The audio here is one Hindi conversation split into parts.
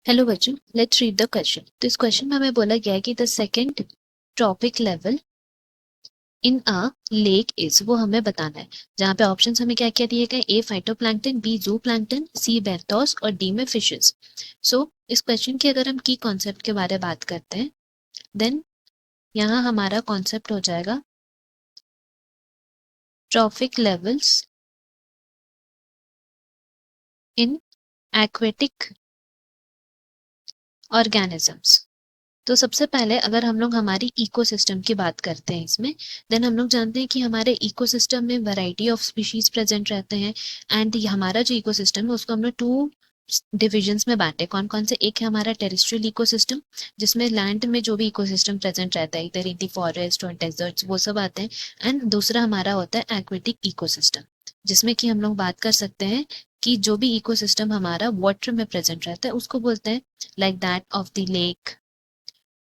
हेलो बच्चों, लेट्स रीड द क्वेश्चन। तो इस क्वेश्चन में हमें बोला गया है कि the second trophic level in a lake is, वो हमें बताना है। जहाँ पे ऑप्शंस हमें क्या क्या दिए गए, ए फाइटोप्लैंक्टन, बी जूप्लैंक्टन, सी बेंथोस और डी में फिशेस। सो इस क्वेश्चन की अगर हम की कॉन्सेप्ट के बारे में बात करते हैं, देन यहाँ हमारा कॉन्सेप्ट हो जाएगा trophic levels in aquatic organisms. तो सबसे पहले अगर हम लोग हमारी इकोसिस्टम की बात करते हैं इसमें, देन हम लोग जानते हैं कि हमारे इकोसिस्टम में वैरायटी ऑफ स्पीशीज प्रेजेंट रहते हैं। एंड हमारा जो इकोसिस्टम है उसको हमने टू डिविजन्स में बांटे। कौन कौन से? एक है हमारा टेरेस्ट्रियल इकोसिस्टम, जिसमें लैंड में जो भी इकोसिस्टम प्रेजेंट रहता है, इधर इन दी फॉरेस्ट और डेजर्ट्स, वो सब आते हैं। एंड दूसरा हमारा होता है एक्वेटिक इकोसिस्टम, जिसमें कि हम लोग बात कर सकते हैं कि जो भी इकोसिस्टम हमारा वाटर में प्रेजेंट रहता है उसको बोलते हैं like that of the lake,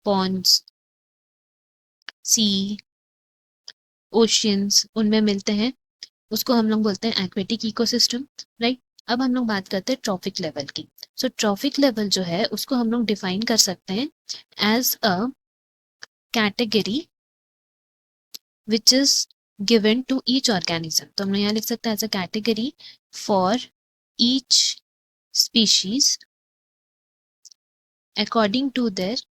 ponds, sea, oceans, उनमें मिलते हैं, उसको हम लोग बोलते हैं एक्वेटिक इकोसिस्टम, राइट। अब हम लोग बात करते हैं ट्रॉपिक लेवल की। सो ट्रॉपिक लेवल जो है उसको हम लोग डिफाइन कर सकते हैं as a category which is given to each organism. तो हम यहाँ लिख सकते हैं as a category for each species according to their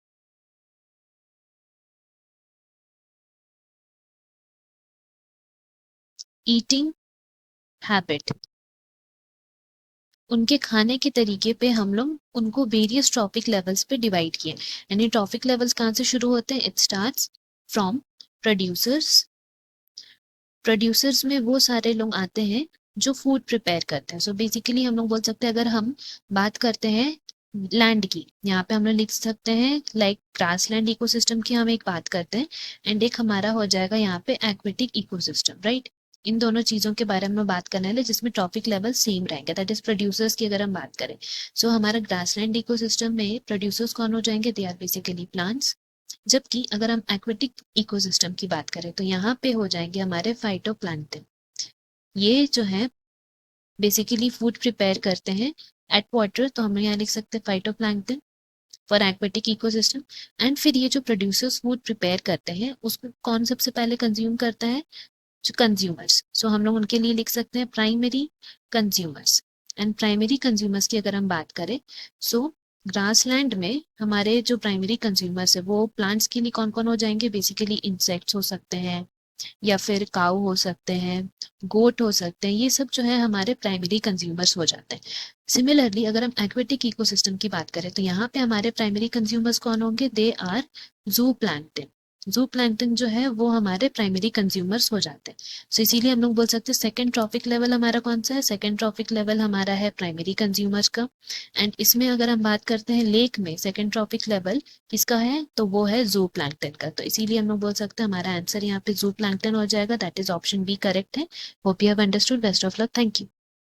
eating habit. उनके खाने के तरीके पे हम लोग उनको वेरियस ट्रॉपिक लेवल्स पे डिवाइड किए। यानी ट्रॉपिक लेवल्स कहाँ से शुरू होते हैं? It starts from producers. Producers में वो सारे लोग आते हैं जो फूड प्रिपेयर करते हैं। सो बेसिकली हम लोग बोल सकते हैं, अगर हम बात करते हैं लैंड की, यहाँ पे हम लोग लिख सकते हैं लाइक ग्रासलैंड इकोसिस्टम की हम एक बात करते हैं, एंड एक हमारा हो जाएगा यहाँ पे एक्वेटिक इकोसिस्टम, राइट। इन दोनों चीजों के बारे में बात करने वाले जिसमें ट्रॉपिक लेवल सेम रहेंगे, दैट इज प्रोड्यूसर्स की अगर हम बात करें। सो हमारा ग्रासलैंड इकोसिस्टम में प्रोड्यूसर्स कौन हो जाएंगे? They are basically plants. जबकि अगर हम एक्वेटिक इकोसिस्टम की बात करें तो यहाँ पे हो जाएंगे हमारे फाइटोप्लैंक्टन। ये जो है बेसिकली फूड प्रिपेयर करते हैं एट वाटर, तो हम यहाँ लिख सकते हैं phytoplankton for aquatic ecosystem. And फिर ये जो प्रोड्यूसर्स फूड प्रिपेयर करते हैं उसको कौन सबसे पहले कंज्यूम करता है? जो कंज्यूमर्स। सो हम लोग उनके लिए लिख सकते हैं primary consumers. And primary consumers की अगर हम बात करें, सो ग्रासलैंड में हमारे जो प्राइमरी कंज्यूमर्स है वो प्लांट्स के लिए कौन कौन हो जाएंगे? बेसिकली इंसेक्ट्स हो सकते हैं, या फिर काऊ हो सकते हैं, गोट हो सकते हैं, ये सब जो है हमारे प्राइमरी कंज्यूमर्स हो जाते हैं। सिमिलरली अगर हम एक्वेटिक इकोसिस्टम की बात करें तो यहाँ पे हमारे प्राइमरी कंज्यूमर्स कौन होंगे? दे आर जू प्लैंक्टन। जू प्लैंक्टन जो है वो हमारे प्राइमरी कंज्यूमर्स हो जाते हैं। सो इसीलिए हम लोग बोल सकते हैं सेकंड ट्रॉपिक लेवल हमारा कौन सा है? सेकंड ट्रॉपिक लेवल हमारा है प्राइमरी कंज्यूमर्स का। एंड इसमें अगर हम बात करते हैं लेक में, सेकंड ट्रॉपिक लेवल किसका है? तो वो है जू प्लैंक्टन का। तो इसीलिए हम लोग बोल सकते हैं हमारा आंसर यहाँ पे जू प्लैंक्टन हो जाएगा, that is option B correct है। Hope you have understood. Best of luck, thank you.